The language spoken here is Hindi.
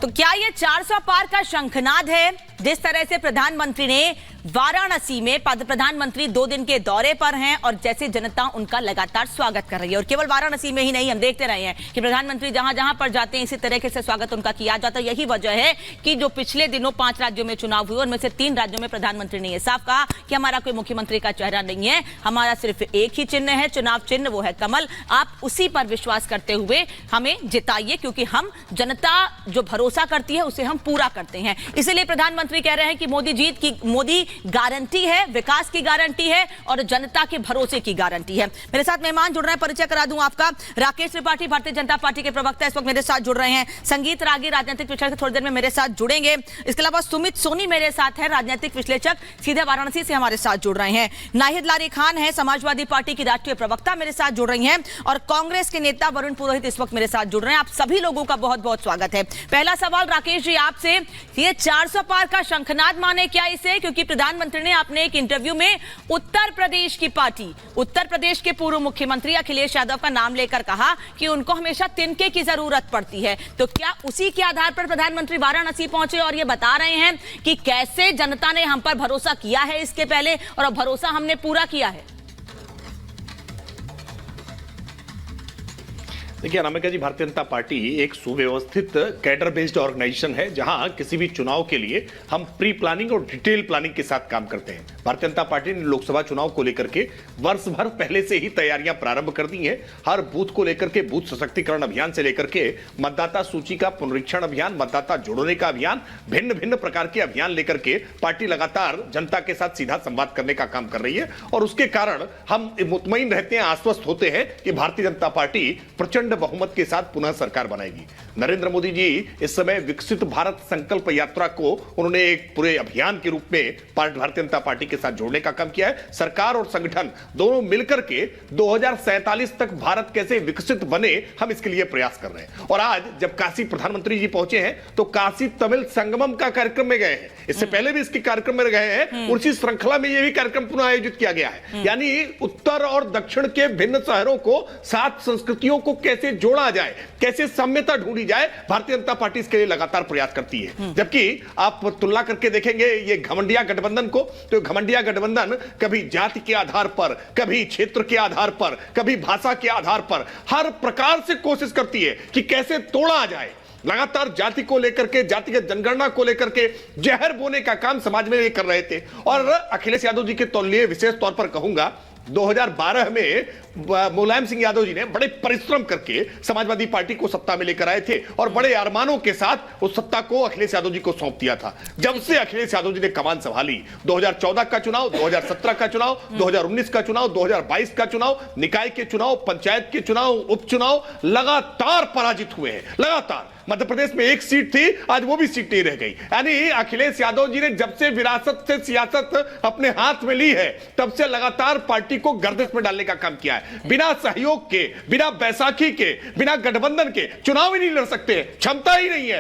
तो क्या ये 400 पार का शंखनाद है? जिस तरह से प्रधानमंत्री ने वाराणसी में प्रधानमंत्री 2 दिन के दौरे पर हैं और जैसे जनता उनका लगातार स्वागत कर रही है, और केवल वाराणसी में ही नहीं, हम देखते रहे हैं कि प्रधानमंत्री जहां जहां पर जाते हैं इसी तरीके से स्वागत उनका किया जाता है। यही वजह है कि जो पिछले दिनों 5 राज्यों में चुनाव हुए उनमें से 3 राज्यों में प्रधानमंत्री ने यह साफ कहा कि हमारा कोई मुख्यमंत्री का चेहरा नहीं है, हमारा सिर्फ एक ही चिन्ह है, चुनाव चिन्ह, वो है कमल। आप उसी पर विश्वास करते हुए हमें जिताइए, क्योंकि हम जनता जो भरोसा करती है उसे हम पूरा करते हैं। इसलिए प्रधानमंत्री कह रहे हैं कि मोदी गारंटी है, विकास की गारंटी है और जनता के भरोसे की गारंटी है। मेरे साथ मेहमान जुड़ रहे हैं, परिचय करा दूं आपका। राकेश त्रिपाठी भारतीय जनता पार्टी के प्रवक्ता इस वक्त मेरे साथ जुड़ रहे हैं। संगीत रागी राजनीतिक विश्लेषक थोड़ी देर में मेरे साथ जुड़ेंगे। इसके अलावा सुमित सोनी मेरे साथ है, राजनीतिक विश्लेषक, सीधे वाराणसी से हमारे साथ जुड़ रहे हैं। नाहिद लारी खान है, समाजवादी पार्टी की राष्ट्रीय प्रवक्ता, मेरे साथ जुड़ रही हैं। और कांग्रेस के नेता वरुण पुरोहित इस वक्त मेरे साथ जुड़ रहे हैं। आप सभी लोगों का बहुत बहुत स्वागत है। पहला सवाल राकेश जी आपसे, ये 400 पार का शंखनाद माने क्या इसे? क्योंकि प्रधानमंत्री ने अपने एक इंटरव्यू में उत्तर प्रदेश की पार्टी, उत्तर प्रदेश के पूर्व मुख्यमंत्री अखिलेश यादव का नाम लेकर कहा कि उनको हमेशा तिनके की जरूरत पड़ती है। तो क्या उसी के आधार पर प्रधानमंत्री वाराणसी पहुंचे और ये बता रहे हैं कि कैसे जनता ने हम पर भरोसा किया है इसके पहले और अब भरोसा हमने पूरा किया है? देखिए अनामिका जी, भारतीय जनता पार्टी एक सुव्यवस्थित कैडर बेस्ड ऑर्गेनाइजेशन है जहां किसी भी चुनाव के लिए हम प्री प्लानिंग और डिटेल प्लानिंग के साथ काम करते हैं। भारतीय जनता पार्टी ने लोकसभा चुनाव को लेकर के वर्ष भर पहले से ही तैयारियां प्रारंभ कर दी हैं। हर बूथ को लेकर के, बूथ सशक्तिकरण अभियान से लेकर के मतदाता सूची का पुनरीक्षण अभियान, मतदाता जोड़ने का अभियान, भिन्न भिन्न प्रकार के अभियान लेकर के पार्टी लगातार जनता के साथ सीधा संवाद करने का काम कर रही है। और उसके कारण हम मुतमईन रहते हैं, आश्वस्त होते हैं कि भारतीय जनता पार्टी प्रचंड बहुमत के साथ पुनः सरकार बनाएगी। नरेंद्र मोदी जी इस समय विकसित भारत संकल्प यात्रा को उन्होंने एक पूरे अभियान के रूप में भारतीय जनता पार्टी के साथ जोड़ने का काम किया है। सरकार और संगठन दोनों मिलकर के 2047 तक भारत कैसे विकसित बने, हम इसके लिए प्रयास कर रहे हैं। और आज जब काशी प्रधानमंत्री जी पहुंचे हैं तो काशी तमिल संगमम का कार्यक्रम में गए हैं, इससे पहले भी इसके कार्यक्रम में गए हैं। उसी श्रृंखला में यह भी कार्यक्रम पुनः आयोजित किया गया है। यानी उत्तर और दक्षिण के भिन्न शहरों को, 7 संस्कृतियों को कैसे जोड़ा जाए, कैसे साम्यता ढूंढी जाए, भारतीय जनता पार्टी इसके लिए लगातार प्रयास करती है। जबकि आप तुलना करके देखेंगे ये घमंडिया गठबंधन को, तो घमंडिया गठबंधन कभी जाति के आधार पर, कभी क्षेत्र के आधार पर, कभी भाषा के आधार पर हर प्रकार से कोशिश करती है कि कैसे तोड़ा जाए। लगातार जाति को लेकर के, जातिगत जनगणना को लेकर के जहर बोने का काम समाज में ये कर रहे थे। और अखिलेश यादव जी के लिए विशेष तौर पर कहूंगा, 2012 में मुलायम सिंह यादव जी ने बड़े परिश्रम करके समाजवादी पार्टी को सत्ता में लेकर आए थे और बड़े अरमानों के साथ उस सत्ता को अखिलेश यादव जी को सौंप दिया था। जब से अखिलेश यादव जी ने कमान संभाली, 2014 का चुनाव, 2017 का चुनाव, 2019 का चुनाव, 2022 का चुनाव, निकाय के चुनाव, पंचायत के चुनाव, उपचुनाव लगातार पराजित हुए हैं। लगातार मध्य प्रदेश में 1 सीट थी, आज वो भी सीट नहीं रह गई। यानी अखिलेश यादव जी ने जब से विरासत से सियासत अपने हाथ में ली है, तब से लगातार पार्टी को गर्दिश में डालने का काम किया है। बिना सहयोग के, बिना बैसाखी के, बिना गठबंधन के चुनाव ही नहीं लड़ सकते, क्षमता ही नहीं है।